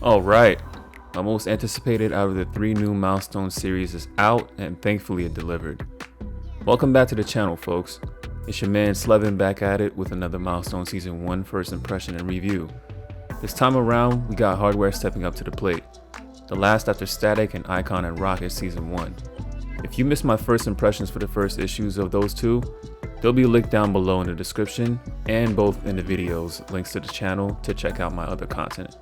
Alright, my most anticipated out of the 3 new Milestone series is out, and thankfully it delivered. Welcome back to the channel, folks. It's your man Sleven back at it with another Milestone Season 1 first impression and review. This time around, we got hardware stepping up to the plate. The last after Static and Icon and Rocket Season 1. If you missed my first impressions for the first issues of those two, they'll be linked down below in the description and both in the videos, links to the channel to check out my other content.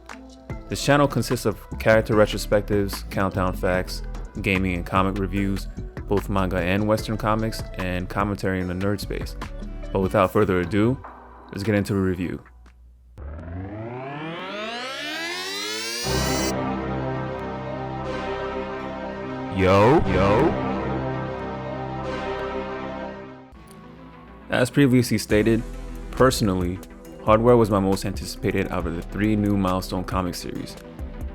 This channel consists of character retrospectives, countdown facts, gaming and comic reviews, both manga and western comics, and commentary in the nerd space. But without further ado, let's get into a review. Yo. As previously stated, personally, Hardware was my most anticipated out of the 3 new Milestone comic series.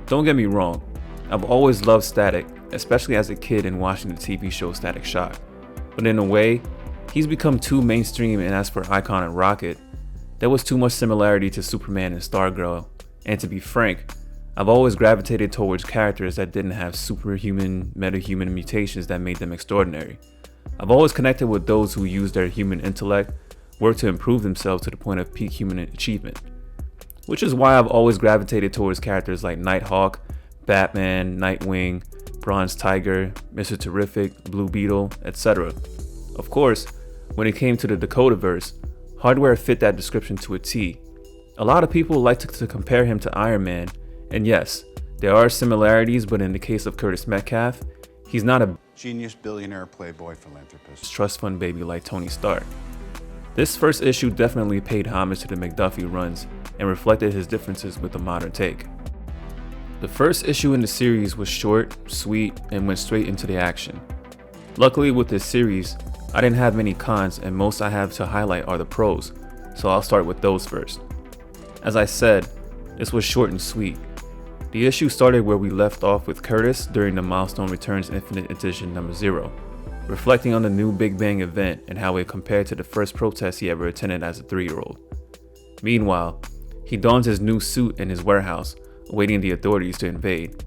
Don't get me wrong, I've always loved Static, especially as a kid and watching the TV show Static Shock. But in a way, he's become too mainstream, and as for Icon and Rocket, there was too much similarity to Superman and Stargirl, and to be frank, I've always gravitated towards characters that didn't have superhuman, metahuman mutations that made them extraordinary. I've always connected with those who use their human intellect, work to improve themselves to the point of peak human achievement. Which is why I've always gravitated towards characters like Nighthawk, Batman, Nightwing, Bronze Tiger, Mr. Terrific, Blue Beetle, etc. Of course, when it came to the Dakotaverse, Hardware fit that description to a T. A lot of people like to compare him to Iron Man, and yes, there are similarities, but in the case of Curtis Metcalf, he's not a genius, billionaire, playboy, philanthropist, trust fund baby like Tony Stark. This first issue definitely paid homage to the McDuffie runs and reflected his differences with the modern take. The first issue in the series was short, sweet, and went straight into the action. Luckily with this series, I didn't have many cons, and most I have to highlight are the pros, so I'll start with those first. As I said, this was short and sweet. The issue started where we left off with Curtis during the Milestone Returns Infinite Edition number 0. Reflecting on the new Big Bang event and how it compared to the first protest he ever attended as a 3-year-old. Meanwhile, he dons his new suit in his warehouse, awaiting the authorities to invade.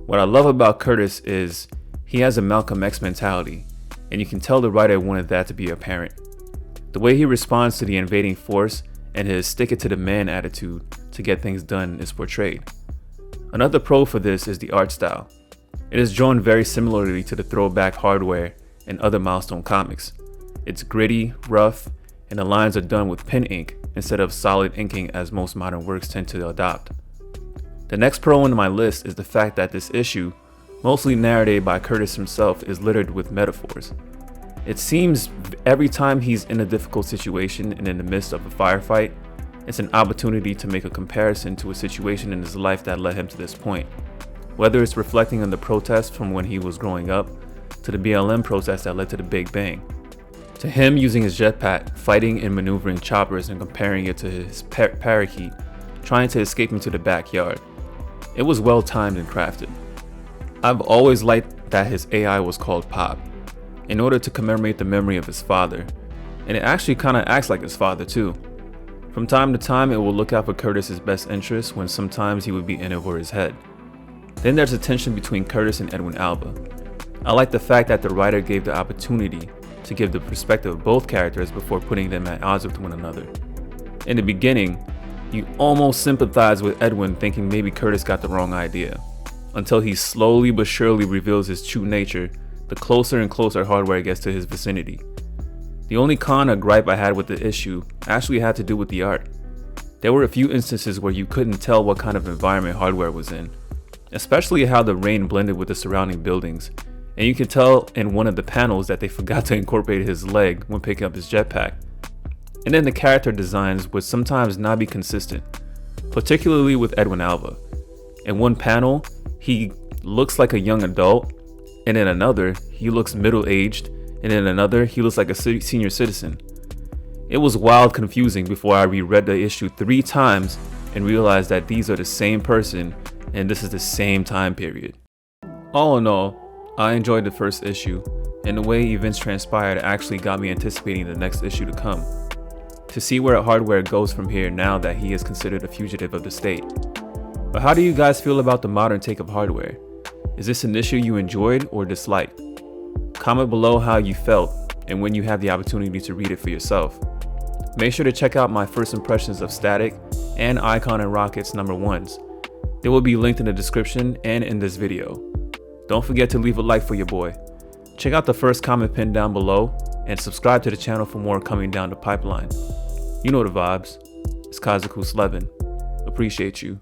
What I love about Curtis is he has a Malcolm X mentality, and you can tell the writer wanted that to be apparent. The way he responds to the invading force and his stick it to the man attitude to get things done is portrayed. Another pro for this is the art style. It is drawn very similarly to the throwback Hardware and other Milestone comics. It's gritty, rough, and the lines are done with pen ink instead of solid inking as most modern works tend to adopt. The next pro on my list is the fact that this issue, mostly narrated by Curtis himself, is littered with metaphors. It seems every time he's in a difficult situation and in the midst of a firefight, it's an opportunity to make a comparison to a situation in his life that led him to this point. Whether it's reflecting on the protests from when he was growing up, to the BLM protests that led to the Big Bang, to him using his jetpack, fighting and maneuvering choppers and comparing it to his parakeet, trying to escape into the backyard. It was well timed and crafted. I've always liked that his AI was called Pop, in order to commemorate the memory of his father, and it actually kinda acts like his father too. From time to time it will look out for Curtis's best interests when sometimes he would be in over his head. Then there's a tension between Curtis and Edwin Alba. I like the fact that the writer gave the opportunity to give the perspective of both characters before putting them at odds with one another. In the beginning, you almost sympathize with Edwin thinking maybe Curtis got the wrong idea, until he slowly but surely reveals his true nature the closer and closer Hardware gets to his vicinity. The only con or gripe I had with the issue actually had to do with the art. There were a few instances where you couldn't tell what kind of environment Hardware was in, especially how the rain blended with the surrounding buildings, and you could tell in one of the panels that they forgot to incorporate his leg when picking up his jetpack. And then the character designs would sometimes not be consistent, particularly with Edwin Alba. In one panel, he looks like a young adult, and in another, he looks middle-aged, and in another, he looks like a senior citizen. It was wild confusing before I reread the issue 3 times and realized that these are the same person and this is the same time period. All in all, I enjoyed the first issue, and the way events transpired actually got me anticipating the next issue to come. To see where Hardware goes from here now that he is considered a fugitive of the state. But how do you guys feel about the modern take of hardware? Is this an issue you enjoyed or disliked? Comment below how you felt and when you have the opportunity to read it for yourself. Make sure to check out my first impressions of Static and Icon and Rocket's #1s. They will be linked in the description and in this video. Don't forget to leave a like for your boy. Check out the first comment pinned down below and subscribe to the channel for more coming down the pipeline. You know the vibes. It's Kaizoku Sleven. Appreciate you.